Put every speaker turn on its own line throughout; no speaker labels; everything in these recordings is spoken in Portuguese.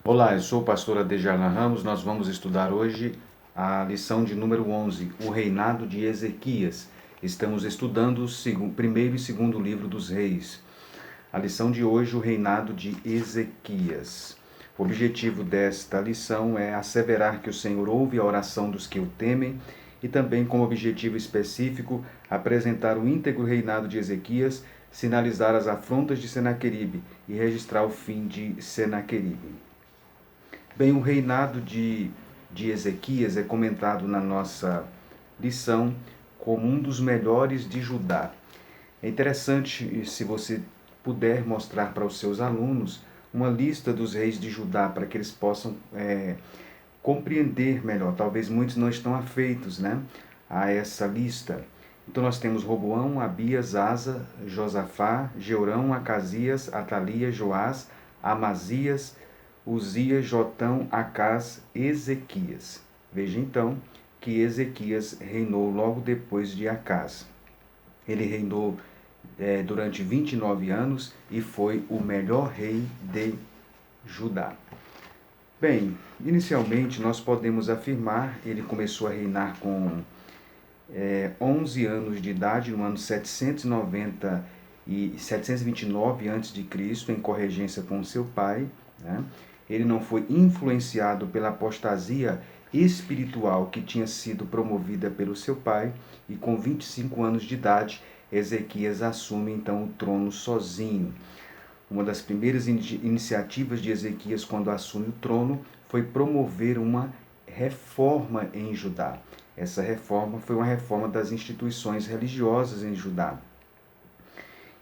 Olá, eu sou o pastor Adejarlan Ramos. Nós vamos estudar hoje a lição de número 11, o reinado de Ezequias. Estamos estudando o primeiro e segundo livro dos reis. A lição de hoje, o reinado de Ezequias. O objetivo desta lição é asseverar que o Senhor ouve a oração dos que o temem e também, como objetivo específico, apresentar o íntegro reinado de Ezequias, sinalizar as afrontas de Senaqueribe e registrar o fim de Senaqueribe. Bem, o reinado de Ezequias é comentado na nossa lição como um dos melhores de Judá. É interessante, se você puder mostrar para os seus alunos uma lista dos reis de Judá, para que eles possam compreender melhor. Talvez muitos não estão afeitos, né, a essa lista. Então nós temos Roboão, Abias, Asa, Josafá, Jeorão, Acasias, Atalia, Joás, Amazias, Uzias, Jotão, Acás, Ezequias. Veja então que Ezequias reinou logo depois de Acás. Ele reinou durante 29 anos e foi o melhor rei de Judá. Bem, inicialmente nós podemos afirmar, ele começou a reinar com 11 anos de idade, no ano 729 a.C., em corregência com seu pai. Né? Ele não foi influenciado pela apostasia espiritual que tinha sido promovida pelo seu pai, e com 25 anos de idade, Ezequias assume então o trono sozinho. Uma das primeiras iniciativas de Ezequias quando assume o trono foi promover uma reforma em Judá. Essa reforma foi uma reforma das instituições religiosas em Judá.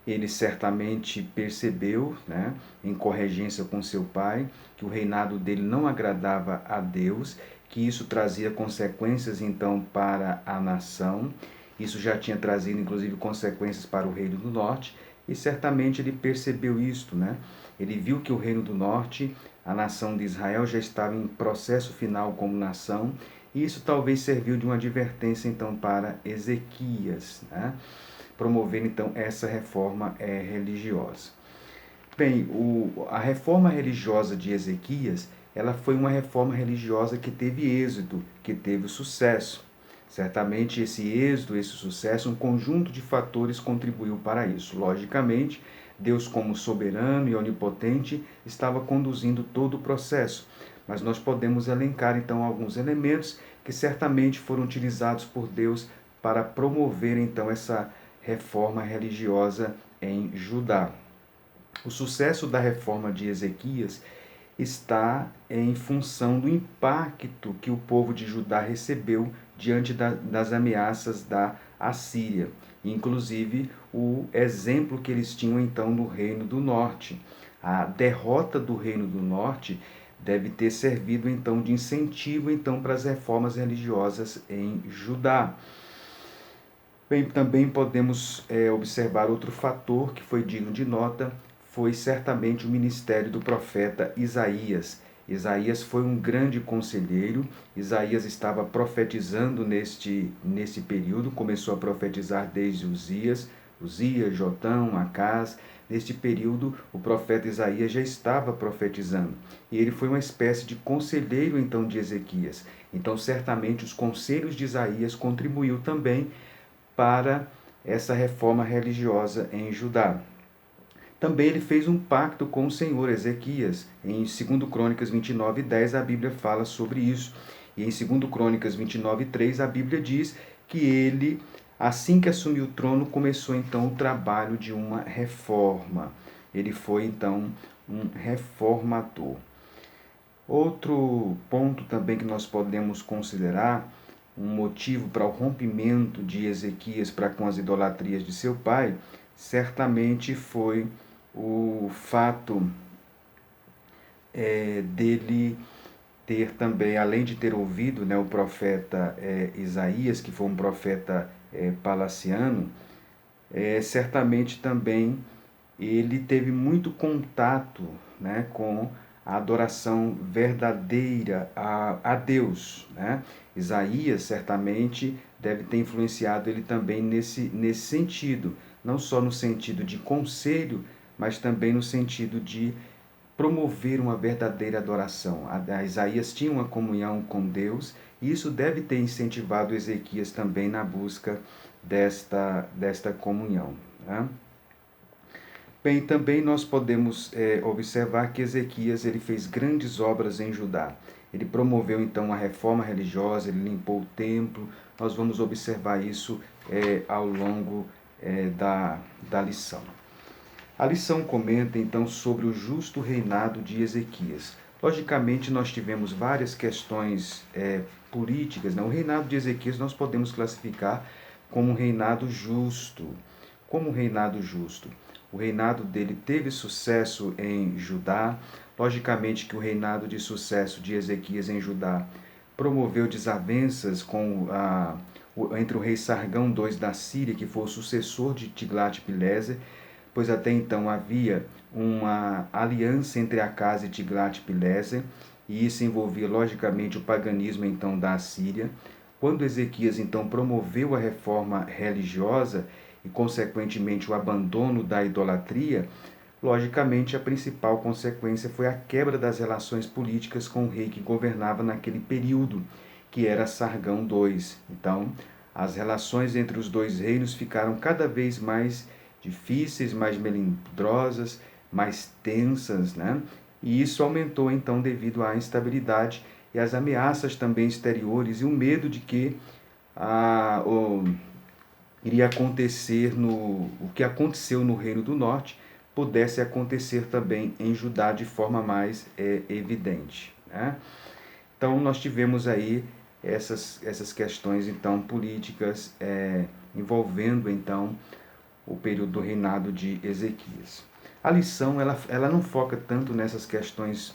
Ele certamente percebeu, né, em corregência com seu pai, que o reinado dele não agradava a Deus, que isso trazia consequências então para a nação. Isso já tinha trazido inclusive consequências para o reino do norte, e certamente ele percebeu isto, né? Ele viu que o reino do norte, a nação de Israel, já estava em processo final como nação, e isso talvez serviu de uma advertência então para Ezequias, né? Promovendo então essa reforma religiosa. Bem, a reforma religiosa de Ezequias, ela foi uma reforma religiosa que teve êxito, que teve sucesso. Certamente esse êxito, esse sucesso, um conjunto de fatores contribuiu para isso. Logicamente, Deus, como soberano e onipotente, estava conduzindo todo o processo. Mas nós podemos elencar então alguns elementos que certamente foram utilizados por Deus para promover então essa reforma religiosa em Judá. O sucesso da reforma de Ezequias está em função do impacto que o povo de Judá recebeu diante das ameaças da Assíria, inclusive o exemplo que eles tinham então no Reino do Norte. A derrota do Reino do Norte deve ter servido então de incentivo então para as reformas religiosas em Judá. Bem, também podemos observar outro fator que foi digno de nota, foi certamente o ministério do profeta Isaías. Isaías foi um grande conselheiro. Isaías estava profetizando neste período, começou a profetizar desde Uzias, Jotão, Acás. Neste período, o profeta Isaías já estava profetizando, e ele foi uma espécie de conselheiro então de Ezequias. Então, certamente os conselhos de Isaías contribuiu também para essa reforma religiosa em Judá. Também ele fez um pacto com o Senhor, Ezequias. Em 2 Crônicas 29:10 a Bíblia fala sobre isso. E em 2 Crônicas 29:3 a Bíblia diz que ele, assim que assumiu o trono, começou então o trabalho de uma reforma. Ele foi então um reformador. Outro ponto também que nós podemos considerar, um motivo para o rompimento de Ezequias para com as idolatrias de seu pai, certamente foi o fato dele ter também, além de ter ouvido, né, o profeta Isaías, que foi um profeta palaciano, certamente também ele teve muito contato, né, com a adoração verdadeira a Deus. Né? Isaías certamente deve ter influenciado ele também nesse sentido, não só no sentido de conselho, mas também no sentido de promover uma verdadeira adoração. Isaías tinha uma comunhão com Deus, e isso deve ter incentivado Ezequias também na busca desta comunhão, né? Bem, também nós podemos observar que Ezequias ele fez grandes obras em Judá. Ele promoveu então a reforma religiosa, ele limpou o templo. Nós vamos observar isso ao longo da lição. A lição comenta então sobre o justo reinado de Ezequias. Logicamente, nós tivemos várias questões políticas, né? O reinado de Ezequias nós podemos classificar como um reinado justo. Como um reinado justo. O reinado dele teve sucesso em Judá. Logicamente que o reinado de sucesso de Ezequias em Judá promoveu desavenças entre o rei Sargão II da Síria, que foi o sucessor de Tiglat-Pileser, pois até então havia uma aliança entre Acás e Tiglat-Pileser, e isso envolvia logicamente o paganismo então da Assíria. Quando Ezequias então promoveu a reforma religiosa e consequentemente o abandono da idolatria, logicamente a principal consequência foi a quebra das relações políticas com o rei que governava naquele período, que era Sargão II. Então, as relações entre os dois reinos ficaram cada vez mais difíceis, mais melindrosas, mais tensas, né? E isso aumentou então devido à instabilidade e às ameaças também exteriores e o medo de que iria acontecer o que aconteceu no Reino do Norte pudesse acontecer também em Judá de forma mais evidente, né? Então nós tivemos aí essas questões então políticas envolvendo então o período do reinado de Ezequias. A lição ela não foca tanto nessas questões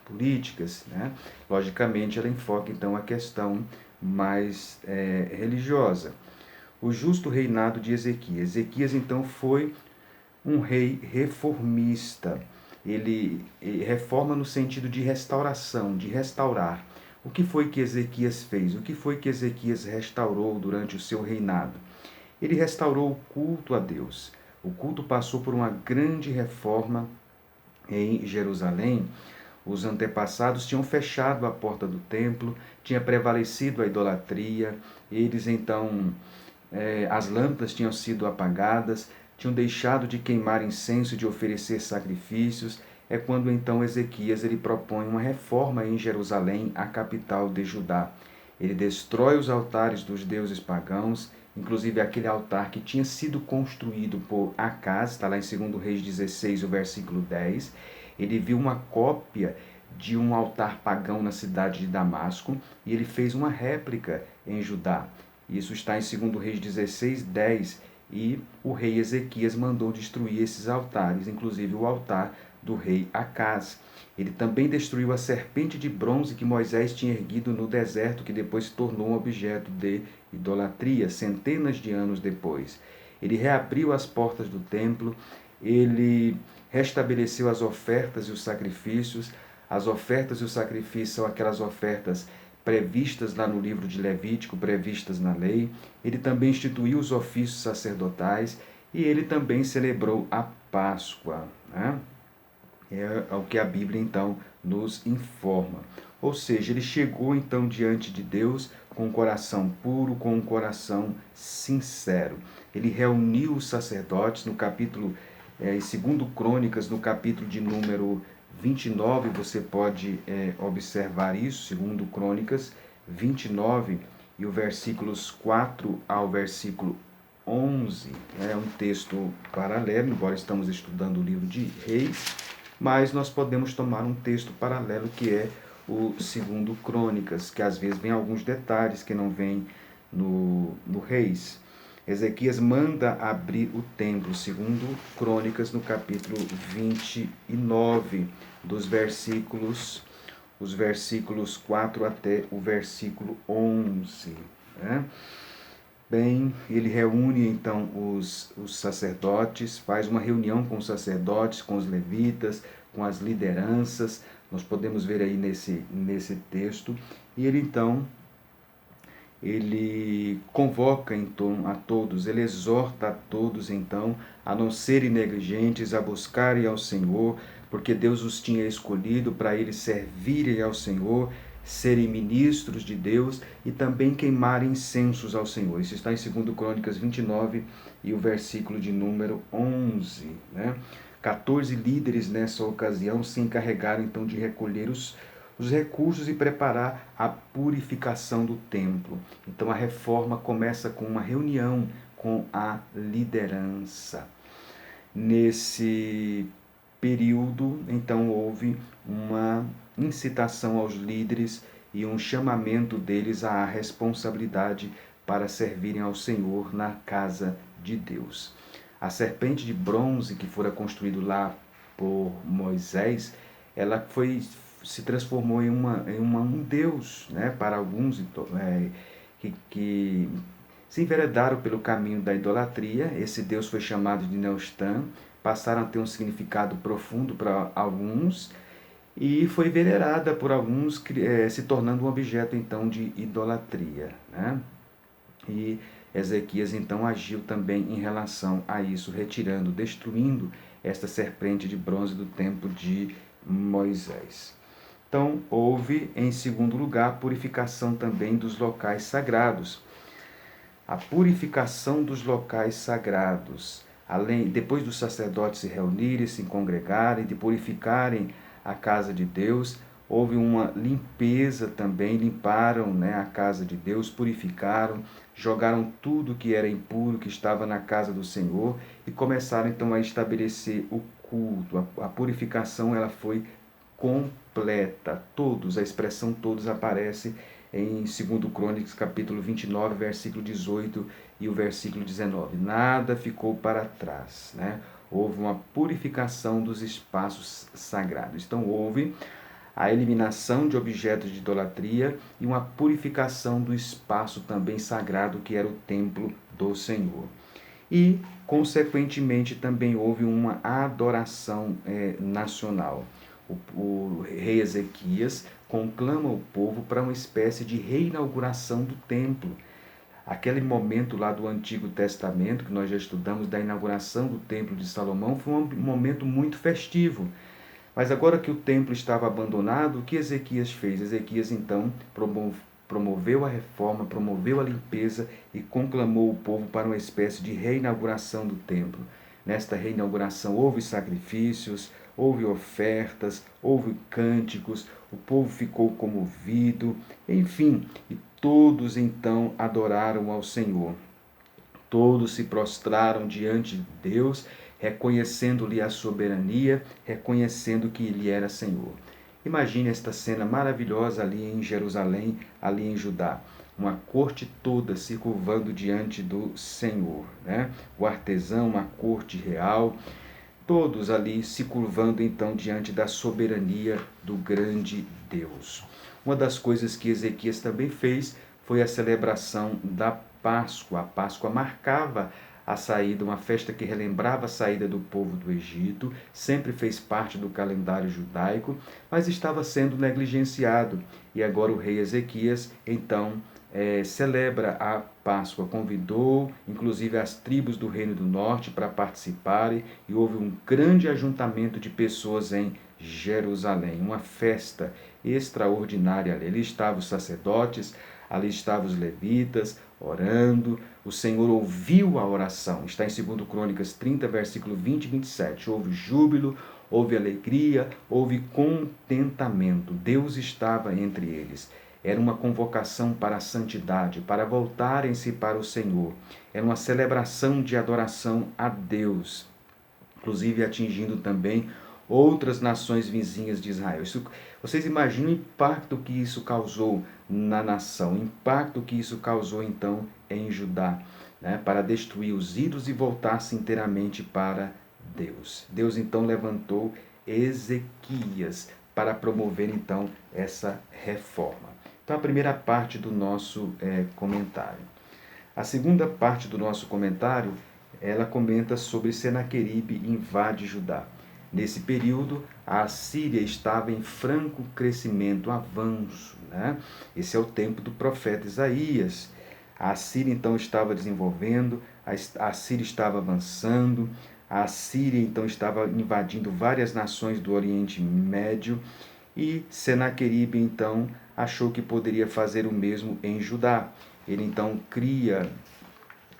políticas, né? Logicamente ela enfoca então a questão mais religiosa. O justo reinado de Ezequias. Ezequias então foi um rei reformista. Ele reforma no sentido de restauração, de restaurar. O que foi que Ezequias fez? O que foi que Ezequias restaurou durante o seu reinado? Ele restaurou o culto a Deus. O culto passou por uma grande reforma em Jerusalém. Os antepassados tinham fechado a porta do templo, tinha prevalecido a idolatria, eles então, as lâmpadas tinham sido apagadas, tinham deixado de queimar incenso e de oferecer sacrifícios. É quando então Ezequias ele propõe uma reforma em Jerusalém, a capital de Judá. Ele destrói os altares dos deuses pagãos, inclusive aquele altar que tinha sido construído por Acás, está lá em 2 Reis 16, o versículo 10. Ele viu uma cópia de um altar pagão na cidade de Damasco e ele fez uma réplica em Judá. Isso está em 2 Reis 16, 10. E o rei Ezequias mandou destruir esses altares, inclusive o altar do rei Acás. Ele também destruiu a serpente de bronze que Moisés tinha erguido no deserto, que depois se tornou um objeto de idolatria, centenas de anos depois. Ele reabriu as portas do templo, ele restabeleceu as ofertas e os sacrifícios. As ofertas e os sacrifícios são aquelas ofertas previstas lá no livro de Levítico, previstas na lei. Ele também instituiu os ofícios sacerdotais e ele também celebrou a Páscoa, né? É o que a Bíblia então nos informa. Ou seja, ele chegou então diante de Deus com um coração puro, com um coração sincero. Ele reuniu os sacerdotes no capítulo, segundo Crônicas, no capítulo de número 29, você pode observar isso, segundo Crônicas 29, e o versículos 4 ao versículo 11, é um texto paralelo, embora estamos estudando o livro de Reis, mas nós podemos tomar um texto paralelo que é o segundo Crônicas, que às vezes vem alguns detalhes que não vem no Reis. Ezequias manda abrir o templo, segundo Crônicas, no capítulo 29, os versículos 4 até o versículo 11. Né? Bem, ele reúne então os sacerdotes, faz uma reunião com os sacerdotes, com os levitas, com as lideranças, nós podemos ver aí nesse texto, e ele então, ele convoca então a todos, ele exorta a todos então a não serem negligentes, a buscarem ao Senhor, porque Deus os tinha escolhido para eles servirem ao Senhor, serem ministros de Deus e também queimarem incensos ao Senhor. Isso está em 2 Crônicas 29 e o versículo de número 11. 14 líderes nessa ocasião se encarregaram então de recolher os recursos e preparar a purificação do templo. Então a reforma começa com uma reunião com a liderança. Nesse período, então, houve uma incitação aos líderes e um chamamento deles à responsabilidade para servirem ao Senhor na casa de Deus. A serpente de bronze que fora construída lá por Moisés, ela se transformou em um deus, para alguns que se enveredaram pelo caminho da idolatria. Esse deus foi chamado de Neostã, passaram a ter um significado profundo para alguns e foi venerada por alguns, se tornando um objeto então de idolatria. E Ezequias então agiu também em relação a isso, retirando, destruindo esta serpente de bronze do templo de Moisés. Então, houve, em segundo lugar, a purificação também dos locais sagrados. A purificação dos locais sagrados. Depois dos sacerdotes se reunirem, se congregarem, de purificarem a casa de Deus, houve uma limpeza também, limparam a casa de Deus, purificaram, jogaram tudo que era impuro, que estava na casa do Senhor, e começaram então a estabelecer o culto. A purificação ela foi completa. A expressão todos aparece em 2 Crônicas, capítulo 29, versículo 18 e o versículo 19. Nada ficou para trás, Houve uma purificação dos espaços sagrados. Então, houve a eliminação de objetos de idolatria e uma purificação do espaço também sagrado, que era o templo do Senhor. E, consequentemente, também houve uma adoração nacional. O rei Ezequias conclama o povo para uma espécie de reinauguração do templo. Aquele momento lá do Antigo Testamento, que nós já estudamos, da inauguração do Templo de Salomão, foi um momento muito festivo. Mas agora que o templo estava abandonado, o que Ezequias fez? Ezequias, então, promoveu a reforma, promoveu a limpeza e conclamou o povo para uma espécie de reinauguração do templo. Nesta reinauguração houve sacrifícios, houve ofertas, houve cânticos, o povo ficou comovido, enfim, e todos então adoraram ao Senhor. Todos se prostraram diante de Deus, reconhecendo-lhe a soberania, reconhecendo que Ele era Senhor. Imagine esta cena maravilhosa ali em Jerusalém, ali em Judá. Uma corte toda se curvando diante do Senhor. O artesão, uma corte real, todos ali se curvando então diante da soberania do grande Deus. Uma das coisas que Ezequias também fez foi a celebração da Páscoa. A Páscoa marcava a saída, uma festa que relembrava a saída do povo do Egito, sempre fez parte do calendário judaico, mas estava sendo negligenciado. E agora o rei Ezequias, então, celebra a Páscoa, convidou inclusive as tribos do Reino do Norte para participarem e houve um grande ajuntamento de pessoas em Jerusalém, uma festa extraordinária. Ali estavam os sacerdotes, ali estavam os levitas orando, o Senhor ouviu a oração, está em 2 Crônicas 30, versículo 20 e 27, houve júbilo, houve alegria, houve contentamento, Deus estava entre eles. Era uma convocação para a santidade, para voltarem-se para o Senhor. Era uma celebração de adoração a Deus, inclusive atingindo também outras nações vizinhas de Israel. Vocês imaginam o impacto que isso causou na nação, o impacto que isso causou então em Judá, para destruir os ídolos e voltar-se inteiramente para Deus. Deus então levantou Ezequias para promover então essa reforma. Então, a primeira parte do nosso comentário. A segunda parte do nosso comentário, ela comenta sobre Senaqueribe invade Judá. Nesse período, a Assíria estava em franco crescimento, avanço. Esse é o tempo do profeta Isaías. A Assíria, então, estava desenvolvendo, a Assíria estava avançando, A Síria então estava invadindo várias nações do Oriente Médio e Senaqueribe então achou que poderia fazer o mesmo em Judá. Ele então cria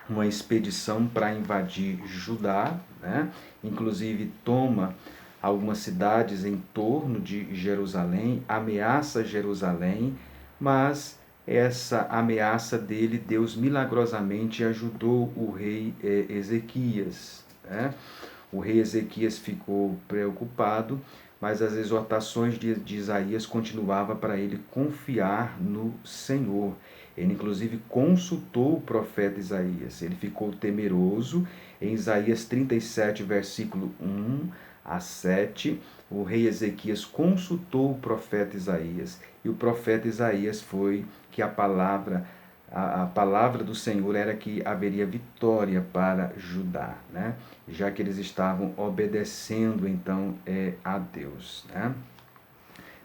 uma expedição para invadir Judá, né? Inclusive toma algumas cidades em torno de Jerusalém, ameaça Jerusalém, mas essa ameaça dele, Deus milagrosamente ajudou o rei Ezequias, né? O rei Ezequias ficou preocupado, mas as exortações de Isaías continuavam para ele confiar no Senhor. Ele, inclusive, consultou o profeta Isaías. Ele ficou temeroso. Em Isaías 37, versículo 1 a 7, o rei Ezequias consultou o profeta Isaías. E o profeta Isaías foi que a palavra do Senhor era que haveria vitória para Judá, né? Já que eles estavam obedecendo então a Deus, né?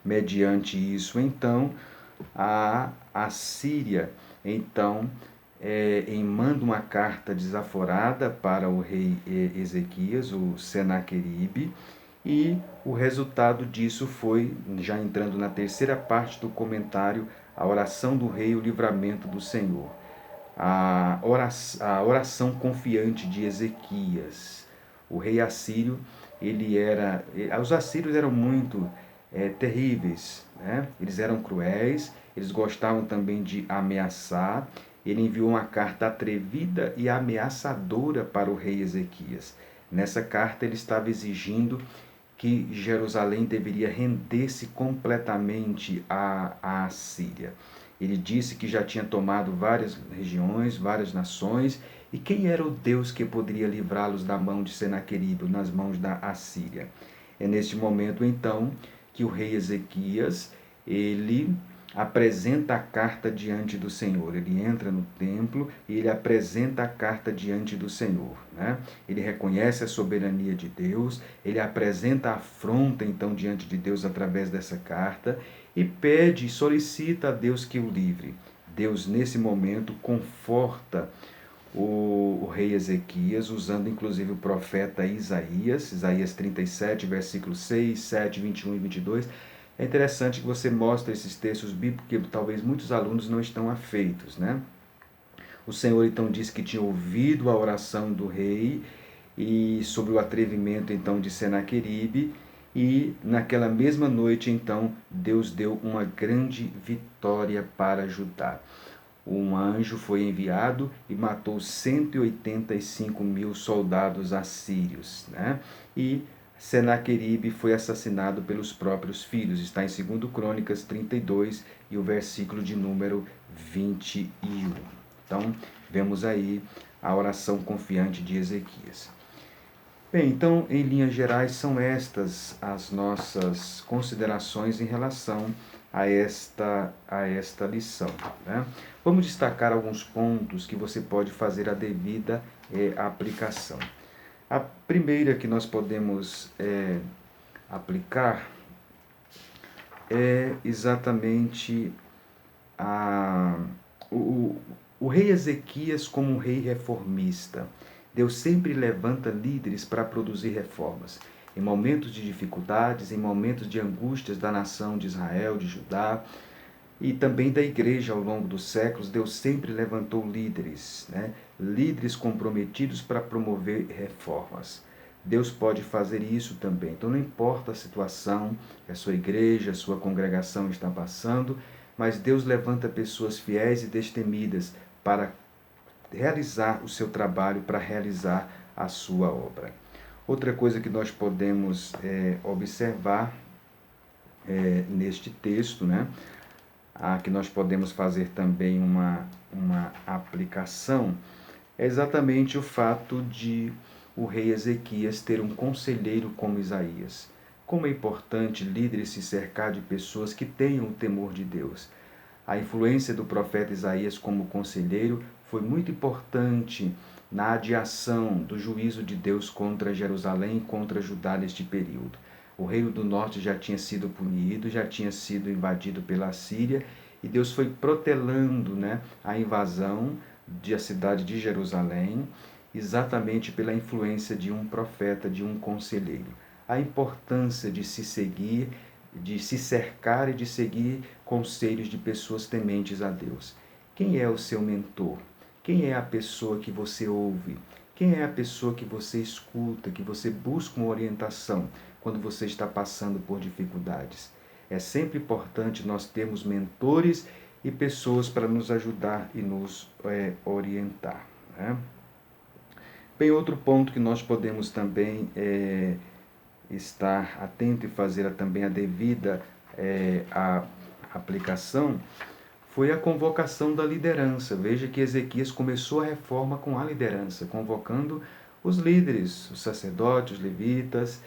Mediante isso, então, a Síria, então, manda uma carta desaforada para o rei Ezequias, o Senaqueribe, e o resultado disso foi, já entrando na terceira parte do comentário, a oração do rei e o livramento do Senhor. A oração confiante de Ezequias. O rei assírio, os assírios eram muito terríveis, né? Eles eram cruéis, eles gostavam também de ameaçar. Ele enviou uma carta atrevida e ameaçadora para o rei Ezequias. Nessa carta ele estava exigindo que Jerusalém deveria render-se completamente à Síria. Ele disse que já tinha tomado várias regiões, várias nações, e quem era o Deus que poderia livrá-los da mão de Senaqueribe, nas mãos da Assíria? É neste momento, então, que o rei Ezequias, ele apresenta a carta diante do Senhor. Ele entra no templo e ele apresenta a carta diante do Senhor, né? Ele reconhece a soberania de Deus, ele apresenta a afronta então diante de Deus através dessa carta e pede, solicita a Deus que o livre. Deus nesse momento conforta o rei Ezequias, usando inclusive o profeta Isaías, Isaías 37, versículos 6, 7, 21 e 22. É interessante que você mostre esses textos bíblicos, porque talvez muitos alunos não estão afeitos, né? O Senhor então disse que tinha ouvido a oração do rei e sobre o atrevimento então de Senaqueribe, e naquela mesma noite então Deus deu uma grande vitória para Judá. Um anjo foi enviado e matou 185 mil soldados assírios, né? E Senaqueribe foi assassinado pelos próprios filhos. Está em 2 Crônicas 32 e o versículo de número 21. Então, vemos aí a oração confiante de Ezequias. Bem, então, em linhas gerais, são estas as nossas considerações em relação a esta lição, né? Vamos destacar alguns pontos que você pode fazer a devida aplicação. A primeira que nós podemos aplicar é exatamente o rei Ezequias como um rei reformista. Deus sempre levanta líderes para produzir reformas. Em momentos de dificuldades, em momentos de angústias da nação de Israel, de Judá, e também da igreja ao longo dos séculos, Deus sempre levantou líderes, né? Líderes comprometidos para promover reformas. Deus pode fazer isso também. Então não importa a situação que a sua igreja, a sua congregação está passando, mas Deus levanta pessoas fiéis e destemidas para realizar o seu trabalho, para realizar a sua obra. Outra coisa que nós podemos observar neste texto, né? Que nós podemos fazer também uma aplicação, é exatamente o fato de o rei Ezequias ter um conselheiro como Isaías. Como é importante líderes se cercar de pessoas que tenham o temor de Deus. A influência do profeta Isaías como conselheiro foi muito importante na adiação do juízo de Deus contra Jerusalém e contra Judá neste período. O reino do norte já tinha sido punido, já tinha sido invadido pela Síria, e Deus foi protelando, né, a invasão da cidade de Jerusalém, exatamente pela influência de um profeta, de um conselheiro. A importância de se seguir, de se cercar e de seguir conselhos de pessoas tementes a Deus. Quem é o seu mentor? Quem é a pessoa que você ouve? Quem é a pessoa que você escuta, que você busca uma orientação quando você está passando por dificuldades? É sempre importante nós termos mentores e pessoas para nos ajudar e nos orientar, né? Bem, outro ponto que nós podemos também estar atento e fazer também a devida a aplicação foi a convocação da liderança. Veja que Ezequias começou a reforma com a liderança, convocando os líderes, os sacerdotes, os levitas.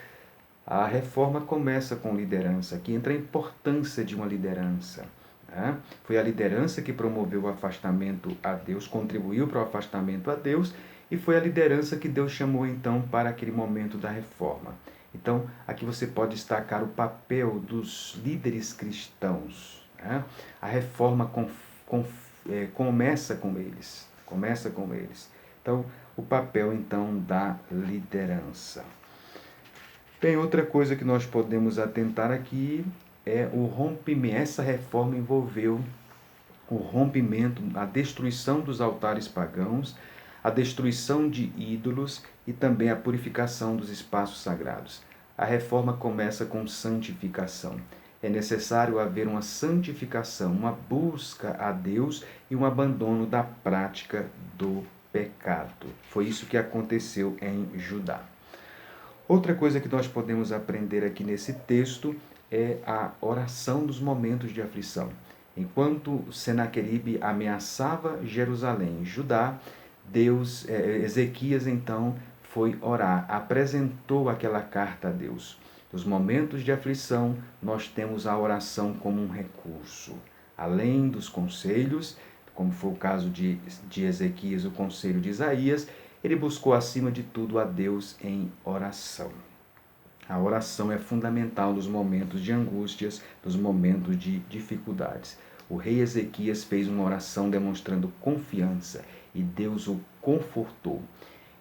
A reforma começa com liderança. Aqui entra a importância de uma liderança, né? Foi a liderança que promoveu o afastamento a Deus, contribuiu para o afastamento a Deus, e foi a liderança que Deus chamou então para aquele momento da reforma. Então, aqui você pode destacar o papel dos líderes cristãos, né? A reforma começa com eles. Começa com eles. Então, o papel então da liderança. Bem, outra coisa que nós podemos atentar aqui é o rompimento. Essa reforma envolveu o rompimento, a destruição dos altares pagãos, a destruição de ídolos e também a purificação dos espaços sagrados. A reforma começa com santificação. É necessário haver uma santificação, uma busca a Deus e um abandono da prática do pecado. Foi isso que aconteceu em Judá. Outra coisa que nós podemos aprender aqui nesse texto é a oração dos momentos de aflição. Enquanto Senaqueribe ameaçava Jerusalém e Judá, Ezequias então foi orar, apresentou aquela carta a Deus. Nos momentos de aflição, nós temos a oração como um recurso. Além dos conselhos, como foi o caso de Ezequias, o conselho de Isaías, ele buscou acima de tudo a Deus em oração. A oração é fundamental nos momentos de angústias, nos momentos de dificuldades. O rei Ezequias fez uma oração demonstrando confiança e Deus o confortou.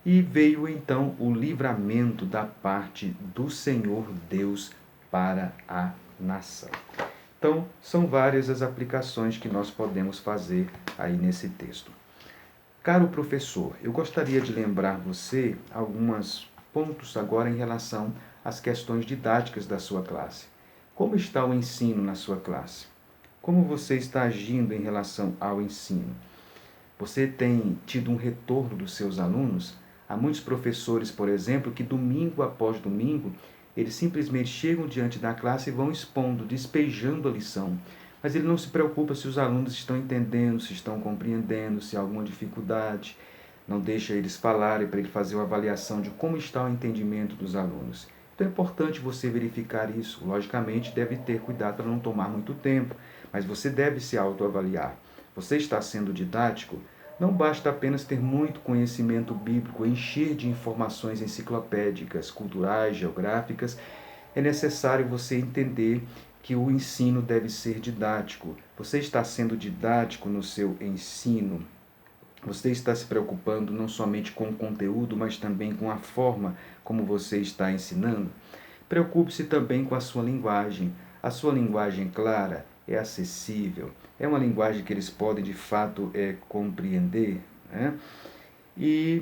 E veio então o livramento da parte do Senhor Deus para a nação. Então, são várias as aplicações que nós podemos fazer aí nesse texto. Caro professor, eu gostaria de lembrar você alguns pontos agora em relação às questões didáticas da sua classe. Como está o ensino na sua classe? Como você está agindo em relação ao ensino? Você tem tido um retorno dos seus alunos? Há muitos professores, por exemplo, que domingo após domingo, eles simplesmente chegam diante da classe e vão expondo, despejando a lição. Mas ele não se preocupa se os alunos estão entendendo, se estão compreendendo, se há alguma dificuldade. Não deixa eles falarem para ele fazer uma avaliação de como está o entendimento dos alunos. Então é importante você verificar isso. Logicamente, deve ter cuidado para não tomar muito tempo, mas você deve se autoavaliar. Você está sendo didático? Não basta apenas ter muito conhecimento bíblico, encher de informações enciclopédicas, culturais, geográficas. É necessário você entender que o ensino deve ser didático. Você está sendo didático no seu ensino? Você está se preocupando não somente com o conteúdo, mas também com a forma como você está ensinando? Preocupe-se também com a sua linguagem. A sua linguagem clara é acessível, é uma linguagem que eles podem de fato compreender, né? E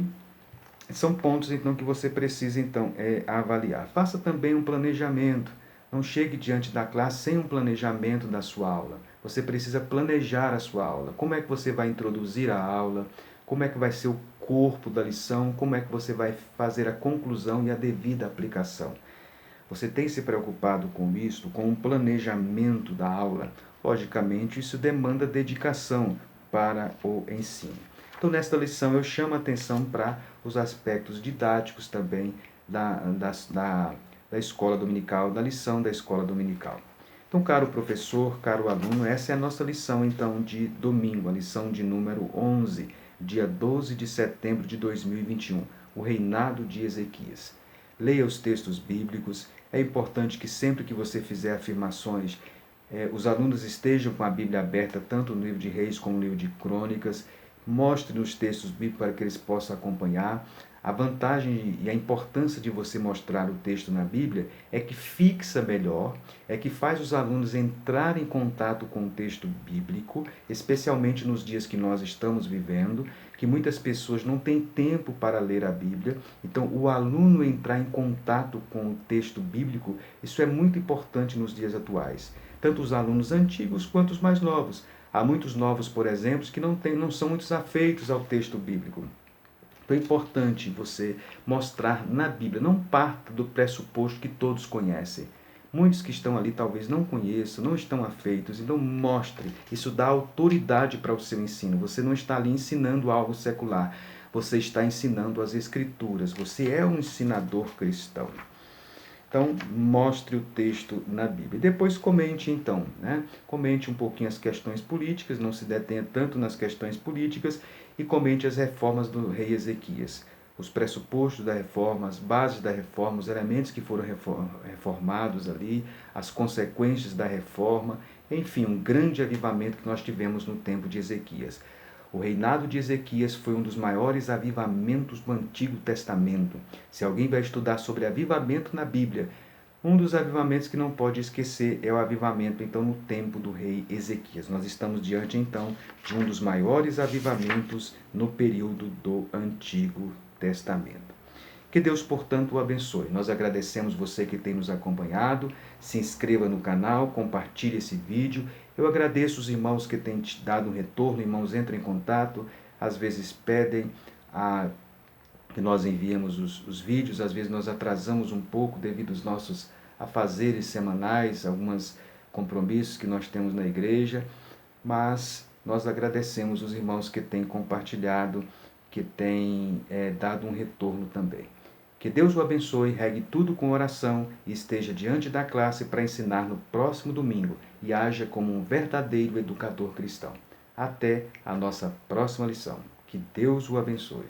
são pontos então que você precisa então avaliar. Faça também um planejamento. Não chegue diante da classe sem um planejamento da sua aula. Você precisa planejar a sua aula. Como é que você vai introduzir a aula? Como é que vai ser o corpo da lição? Como é que você vai fazer a conclusão e a devida aplicação? Você tem se preocupado com isso, com o planejamento da aula? Logicamente, isso demanda dedicação para o ensino. Então, nesta lição, eu chamo a atenção para os aspectos didáticos também da escola dominical, da lição da escola dominical. Então, caro professor, caro aluno, essa é a nossa lição, então, de domingo, a lição de número 11, dia 12 de setembro de 2021, o reinado de Ezequias. Leia os textos bíblicos. É importante que sempre que você fizer afirmações, os alunos estejam com a Bíblia aberta, tanto no livro de Reis como no livro de Crônicas, mostre nos textos bíblicos para que eles possam acompanhar. A vantagem e a importância de você mostrar o texto na Bíblia é que fixa melhor, é que faz os alunos entrar em contato com o texto bíblico, especialmente nos dias que nós estamos vivendo, que muitas pessoas não têm tempo para ler a Bíblia. Então, o aluno entrar em contato com o texto bíblico, isso é muito importante nos dias atuais. Tanto os alunos antigos quanto os mais novos. Há muitos novos, por exemplo, que não são muito afeitos ao texto bíblico. Então é importante você mostrar na Bíblia, não parta do pressuposto que todos conhecem. Muitos que estão ali talvez não conheçam, não estão afeitos, então mostre. Isso dá autoridade para o seu ensino. Você não está ali ensinando algo secular, você está ensinando as Escrituras. Você é um ensinador cristão. Então, mostre o texto na Bíblia. Depois comente então, Comente um pouquinho as questões políticas, não se detenha tanto nas questões políticas, e comente as reformas do rei Ezequias. Os pressupostos da reforma, as bases da reforma, os elementos que foram reformados ali, as consequências da reforma, enfim, um grande avivamento que nós tivemos no tempo de Ezequias. O reinado de Ezequias foi um dos maiores avivamentos do Antigo Testamento. Se alguém vai estudar sobre avivamento na Bíblia, um dos avivamentos que não pode esquecer é o avivamento, então, no tempo do rei Ezequias. Nós estamos diante, então, de um dos maiores avivamentos no período do Antigo Testamento. Que Deus, portanto, o abençoe. Nós agradecemos você que tem nos acompanhado. Se inscreva no canal, compartilhe esse vídeo. Eu agradeço os irmãos que têm te dado um retorno. Irmãos, entram em contato. Às vezes pedem que nós enviemos os vídeos. Às vezes nós atrasamos um pouco devido aos nossos afazeres semanais, alguns compromissos que nós temos na igreja. Mas nós agradecemos os irmãos que têm compartilhado, que têm dado um retorno também. Que Deus o abençoe, regue tudo com oração e esteja diante da classe para ensinar no próximo domingo e haja como um verdadeiro educador cristão. Até a nossa próxima lição. Que Deus o abençoe.